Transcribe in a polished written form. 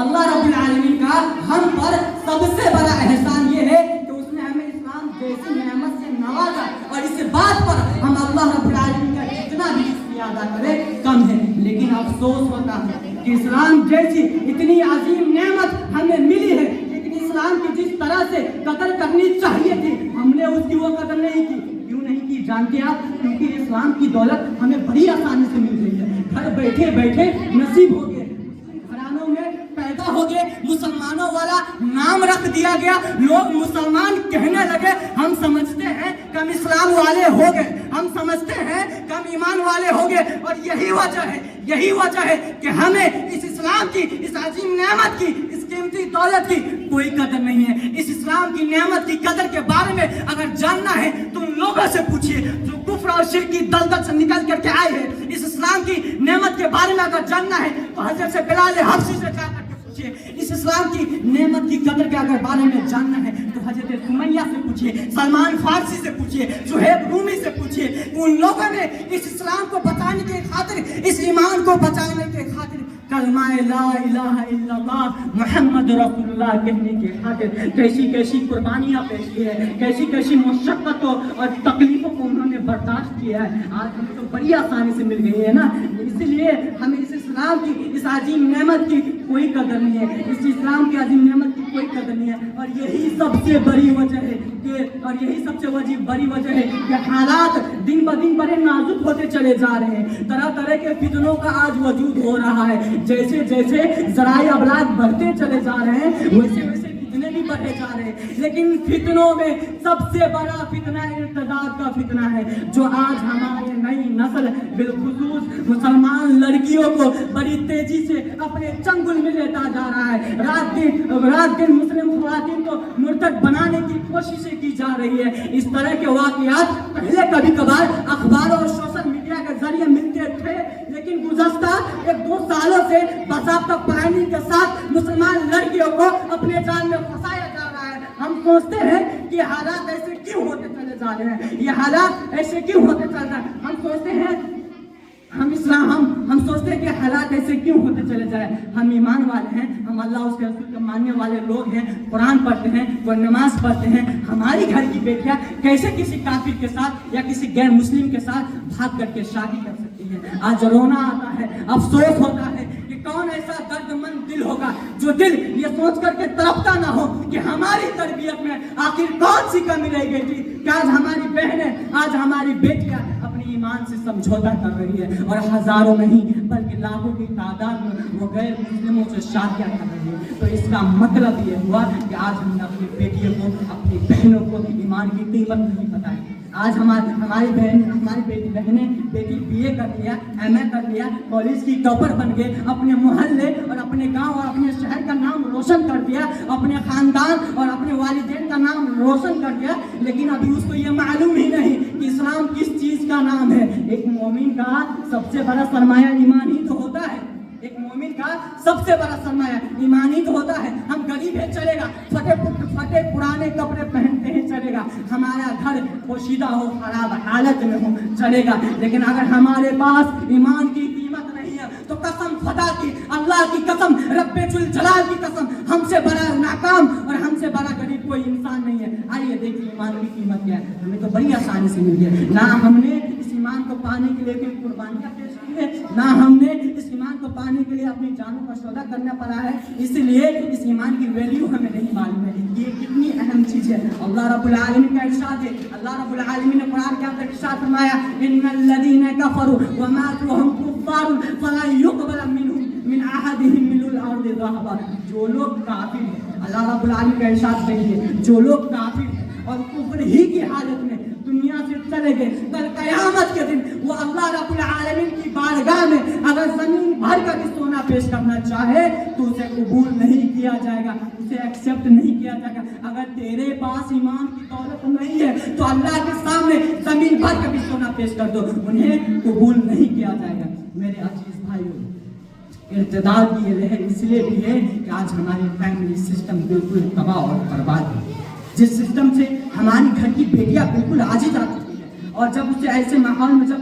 اللہ رب العالمین کا ہم پر سب سے بڑا احسان یہ ہے کہ اس نے ہمیں اسلام جیسی نعمت سے نوازا، اور اس بات پر ہم اللہ رب العالمین کا جتنا بھی شکریہ ادا کرے کم ہے۔ لیکن افسوس ہوتا ہے کہ اسلام جیسی اتنی عظیم نعمت ہمیں ملی ہے، لیکن اسلام کی جس طرح سے قدر کرنی چاہیے تھی ہم نے اس کی وہ قدر نہیں کی۔ کیوں نہیں کی جانتے آپ؟ کیونکہ اسلام کی دولت ہمیں بڑی آسانی سے مل گئی ہے، گھر بیٹھے بیٹھے نصیب ہو گئے، گھرانوں میں پیدا ہو گئے، مسلمانوں والا نام رکھ دیا گیا، لوگ مسلمان کہنے لگے۔ ہم سمجھتے ہیں کہ ہم اسلام والے ہو گئے، ہم سمجھتے ہیں کہ ہم ایمان والے ہو گئے، اور یہی وجہ ہے کہ ہمیں اس اسلام کی، اس عظیم نعمت کی، اس قیمتی دولت کی کوئی قدر نہیں ہے۔ اس اسلام کی نعمت کی قدر کے بارے میں اگر جاننا ہے تو ان لوگوں سے پوچھیے جو کفر اور شرک کی دلدل سے نکل کر کے آئے ہیں۔ اس اسلام کی نعمت کے بارے میں اگر جاننا ہے تو حضرت بلال حبشی سے جا کر کے پوچھیے۔ اس اسلام کی نعمت کی قدر کے اگر بارے میں جاننا ہے تو حضرت سمیہ سے پوچھیے، سلمان فارسی سے پوچھیے، سہیب رومی سے پوچھیے۔ ان لوگوں نے اس اسلام کو بچانے کی خاطر، اس ایمان کو بچانے کی خاطر کلمہ لا الہ الا اللہ محمد رسول اللہ کہنے کی خاطر کیسی کیسی قربانیاں پیش کی ہے، کیسی کیسی مشقتوں اور تکلیفوں کو انہوں نے برداشت کیا ہے۔ آج ہمیں تو بڑی آسانی سے مل گئی ہے نا، اسی لیے ہمیں اس اسلام کی، اس عظیم نعمت کی کوئی قدر نہیں ہے، اس اسلام کی عظیم نعمت کی کوئی قدر نہیں ہے۔ اور یہی سب سے بڑی وجہ ہے کہ حالات دن بدن بڑے نازک ہوتے چلے جا رہے ہیں، طرح طرح کے فتنوں کا آج وجود ہو رہا ہے۔ جیسے جیسے ذرائع ابلاغ بڑھتے چلے جا رہے ہیں ویسے ویسے فتنے بھی بڑھے جا رہے ہیں، لیکن فتنوں میں سب سے بڑا فتنہ ارتداد کا فتنہ ہے، جو آج ہماری نئی نسل بالخصوص مسلمان لڑکیوں کو بڑی تیزی سے اپنے چنگل میں لیتا جا رہا ہے۔ رات دن مسلم خواتین کو مرتد بنانے کی کوششیں کی جا رہی ہے۔ اس طرح کے واقعات پہلے کبھی کبھار اخباروں اور سوشل میڈیا کے ذریعے ملتے تھے، لیکن گزشتہ 1-2 سالوں سے باضابطہ پلاننگ کے ساتھ مسلمان لڑکیوں کو اپنے جال میں پھنسایا جا رہا ہے۔ ہم سوچتے ہیں کہ حالات ایسے کیوں ہوتے چلے جا رہے ہیں، یہ حالات ایسے کیوں ہوتے چل رہے ہیں۔ ہم سوچتے ہیں کہ حالات ایسے کیوں ہوتے چلے جائے۔ ہم ایمان والے ہیں، ہم اللہ اس کے رسول کے ماننے والے لوگ ہیں، قرآن پڑھتے ہیں، وہ نماز پڑھتے ہیں۔ ہماری گھر کی بیٹیاں کیسے کسی کافر کے ساتھ یا کسی غیر مسلم کے ساتھ بھاگ کر کے شادی کر سکتی ہیں؟ آج رونا آتا ہے، افسوس ہوتا ہے کہ کون ایسا درد مند دل ہوگا جو دل یہ سوچ کر کے تڑپتا نہ ہو کہ ہماری تربیت میں آخر کون سی کمی رہ گئی تھی کہ آج ہماری بہنیں، آج ہماری بیٹیاں اپنی ایمان سے سمجھوتا کر رہی ہے، اور ہزاروں نہیں بلکہ لاکھوں کی تعداد میں وہ غیر مسلموں سے شادیاں کر رہی ہے۔ تو اس کا مطلب یہ ہوا کہ آج ہم نے اپنی بیٹیوں کو، اپنی بہنوں کو ایمان کی قیمت نہیں بتائی۔ آج ہماری بہنیں بیٹی BA کر لیا، MA کر لیا، کالج کی ٹاپر بن گئے، اپنے محلے اور اپنے گاؤں اور اپنے شہر کا نام روشن کر دیا، اپنے خاندان اور اپنے والدین کا نام روشن کر دیا، لیکن ابھی اس کو یہ معلوم ہی نہیں کہ اسلام کس چیز کا نام ہے۔ ایک مومن کا سب سے بڑا سرمایہ ایمان ہی تو ہوتا ہے، ایک مومن کا سب سے بڑا سرمایہ ایمان ہی تو ہوتا ہے۔ ہم غریب ہیں چلے گا، پھٹے پرانے کپڑے پہنتے ہیں چلے گا، ہمارا گھر پوشیدہ ہو، خراب حالت میں ہو چلے گا، لیکن اگر ہمارے پاس ایمان کی قیمت نہیں ہے تو قسم خدا کی، اللہ کی قسم، رب ذوالجلال کی قسم، ہم سے بڑا ناکام اور ہم سے بڑا غریب کوئی انسان نہیں ہے۔ آئیے دیکھیے ایمان کی قیمت کیا ہے، ہمیں تو بڑی آسانی سے مل گئی۔ نہ ہم نے اس ایمان کو پانے کے لیے کوئی قربانیاں پیش کی ہے، نہ ہم نے اس ایمان کو پانے کے لیے اپنی جانوں کا سودا کرنا پڑا ہے، اس لیے اس ایمان کی ویلیو ہمیں نہیں معلوم ہے، یہ کتنی اہم چیز ہے۔ اللہ رب العالمین کا ارشاد ہے، اللہ رب العالمین نے قرآن کے اندر ارشاد فرمایا، ان الذین کفروا وماتوا وهم کفار فلا يقبل منهم من احدهم ملء الارض ذهبا۔ جو لوگ کافر ہیں، اللہ رب العالمین کا ارشاد ہے، جو لوگ کافر ہیں اور کفر ہی کی حالت میں دنیا سے چلے گئے، کل قیامت کے دن وہ اللہ رب العالمین کی بارگاہ میں اگر زمین بھر کا بھی سونا پیش کرنا چاہے تو اسے قبول نہیں کیا جائے گا، اسے ایکسیپٹ نہیں کیا جائے گا۔ اگر تیرے پاس ایمان کی دولت نہیں ہے تو اللہ کے سامنے زمین بھر کا بھی سونا پیش کر دو، انہیں قبول نہیں کیا جائے گا۔ میرے عزیز بھائیو، ارتداد کی یہ لہر اس لیے بھی ہے کہ آج ہماری فیملی سسٹم بالکل تباہ اور برباد ہے، جس سسٹم سے ہماری گھر کی بیٹیاں بالکل عاجز آ چکی ہے، اور جب اسے ایسے ماحول میں جب